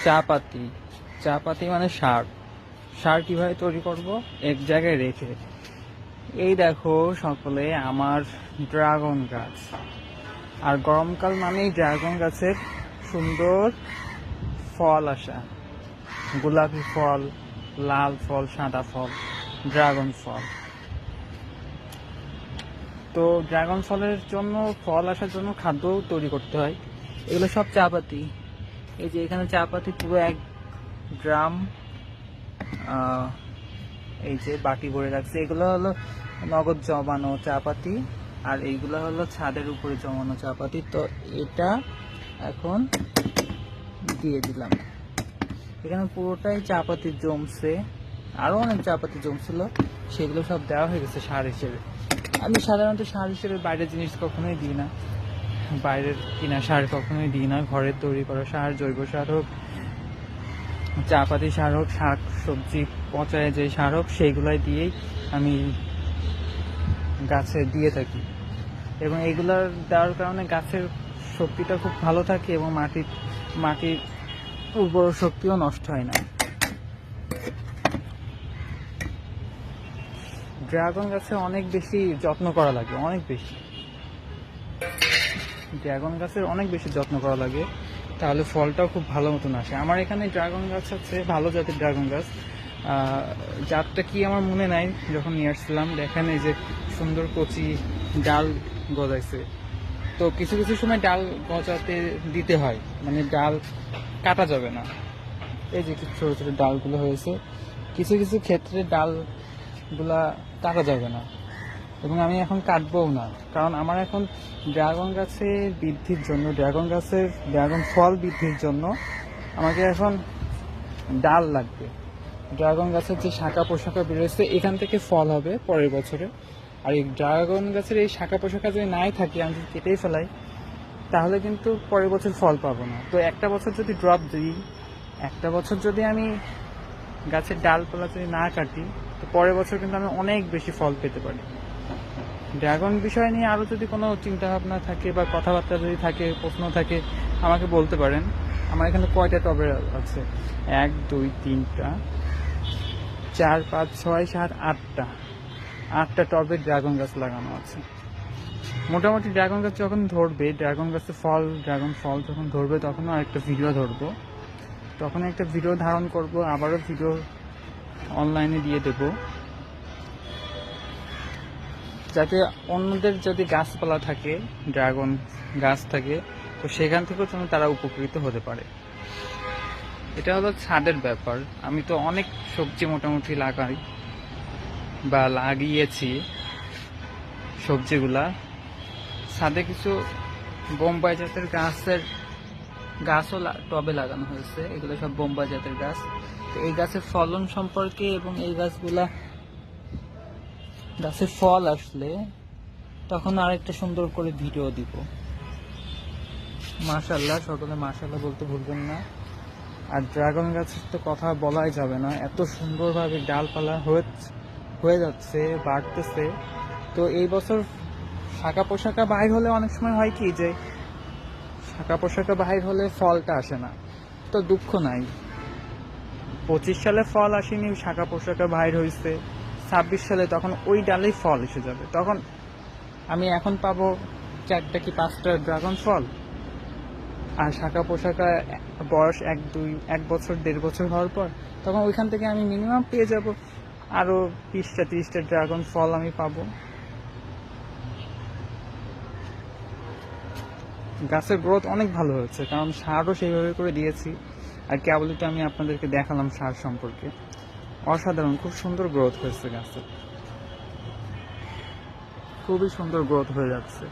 চা পাতি, চা পাতি মানে সার। সার কিভাবে তৈরি করব? এক জায়গায় রেখে। এই দেখো সকলে আমার ড্রাগন গাছ। আর গরমকাল মানেই ড্রাগন গাছের সুন্দর ফল আসা, গোলাপি ফল, লাল ফল, সাদা ফল, ড্রাগন ফল। তো ড্রাগন ফলের জন্য, ফল আসার জন্য খাদ্য তৈরি করতে হয়। এগুলো সব চা পাতি। এই যে এখানে চা পাতি পুরো 1 ড্রাম এই যে বাটি ভরে রাখছে। এগুলো হলো নগদ জমানো চা পাতি, আর এইগুলো হলো ছাদের উপরে জমানো চা পাতি। তো এটা এখন দিয়ে দিলাম। এখানে পুরোটাই চা পাতি জমছে, আরো অনেক চা পাতি জমছিল, সেগুলো সব দেওয়া হয়ে গেছে সার হিসেবে। আমি সাধারণত সার হিসেবে বাইরের জিনিস কখনোই দিই না, বাইরের কিনা সার কখনোই দিই না। ঘরের তৈরি করা সার, জৈব সার হোক, চা পাতি সার হোক, শাক সবজি পচায় যে সার হোক, সেইগুলাই দিয়েই আমি গাছে দিয়ে থাকি। এবং এইগুলার দেওয়ার কারণে গাছের শক্তিটা খুব ভালো থাকে এবং মাটির উর্বর শক্তিও নষ্ট হয় না। ড্রাগন গাছে অনেক বেশি যত্ন করা লাগে, অনেক বেশি। ড্রাগন গাছের অনেক বেশি যত্ন করা লাগে, তাহলে ফলটাও খুব ভালো মতন আসে। আমার এখানে ড্রাগন গাছ আছে, ভালো জাতের ড্রাগন গাছ। জাতটা কি আমার মনে নাই, যখন নিয়ে আসছিলাম দেখেন এই যে সুন্দর কচি ডাল গজাইছে। তো কিছু কিছু সময় ডাল গজাতে দিতে হয়, মানে ডাল কাটা যাবে না। এই যে ছোট ছোট ডালগুলো হয়েছে, কিছু কিছু ক্ষেত্রে ডালগুলা কাটা যাবে না, এবং আমি এখন কাটবও না। কারণ আমার এখন ড্রাগন গাছের বৃদ্ধির জন্য, ড্রাগন ফল বৃদ্ধির জন্য আমাকে এখন ডাল লাগবে। ড্রাগন গাছের যে শাখা পোশাখা বেরোচ্ছে, এখান থেকে ফল হবে পরের বছরে। আর এই ড্রাগন গাছের এই শাখা পোশাখা যদি নাই থাকে, আমি যদি কেটেই ফেলাই, তাহলে কিন্তু পরের বছর ফল পাবো না। তো একটা বছর যদি ড্রপ দিই, একটা বছর যদি আমি গাছের ডালপালা যদি না কাটি, তো পরের বছর কিন্তু আমি অনেক বেশি ফল পেতে পারি। ড্রাগন বিষয় নিয়ে আরও যদি কোনো চিন্তাভাবনা থাকে বা কথাবার্তা যদি থাকে, প্রশ্ন থাকে, আমাকে বলতে পারেন। আমার এখানে কয়টা টবে আছে? 1 2 3 4 5 6 7 8টা টবে ড্রাগন গাছ লাগানো আছে। মোটামুটি ড্রাগন গাছ যখন ধরবে, ড্রাগন ফল যখন ধরবে, তখনও আরেকটা ভিডিও ধরবো। তখন একটা ভিডিও ধারণ করব, আবারও ভিডিও অনলাইনে দিয়ে দেব, যাতে অন্যদের যদি গাছপালা থাকে, ড্রাগন গাছ থাকে, তো সেখান থেকেও যেন তারা উপকৃত হতে পারে। এটা হলো ছাদের ব্যাপার। আমি তো অনেক সবজি মোটামুটি লাগাই বা লাগিয়েছি। সবজিগুলা ছাদে কিছু বোম্বাই জাতের গাছও টবে লাগানো হয়েছে। এগুলো সব বোম্বাই জাতের গাছ। তো এই গাছের ফলন সম্পর্কে এবং এই গাছের ফল আসলে তখন আরেকটা সুন্দর করে ভিডিও দিব। মাশাআল্লাহ, সকলে মাশাআল্লাহ বলতে ভুলবেন না। আর ড্রাগন গাছের তো কথা বলাই যাবে না, এত সুন্দরভাবে ডালপালা হয়ে যাচ্ছে, বাড়তেছে। তো এই বছর শাখা পোশাকা বাহির হলে অনেক সময় হয় কি, যে শাখা পোশাকা বাহির হলে ফলটা আসে না। তো দুঃখ নাই, 25 সালে ফল আসেনি, শাখা পোশাকা বাহির হয়েছে 26 সালে, তখন ওই ডালেই ফল এসে যাবে। তখন আমি এখন পাবো 4টা কি 5টা ড্রাগন ফল। আর শাখা পোশাকা বয়স 1 বছর 1.5 বছর হওয়ার পর, তখন ওইখান থেকে আমি মিনিমাম পেয়ে যাব আরো 20টা 30টা ড্রাগন ফল আমি পাবো। গাছের গ্রোথ অনেক ভালো হয়েছে, কারণ সারও সেইভাবে করে দিয়েছি। আর কেবলই তো আমি আপনাদেরকে দেখালাম সার সম্পর্কে। অসাধারণ, খুব সুন্দর গ্রোথ হয়েছে গাছের, খুবই সুন্দর গ্রোথ হয়ে যাচ্ছে।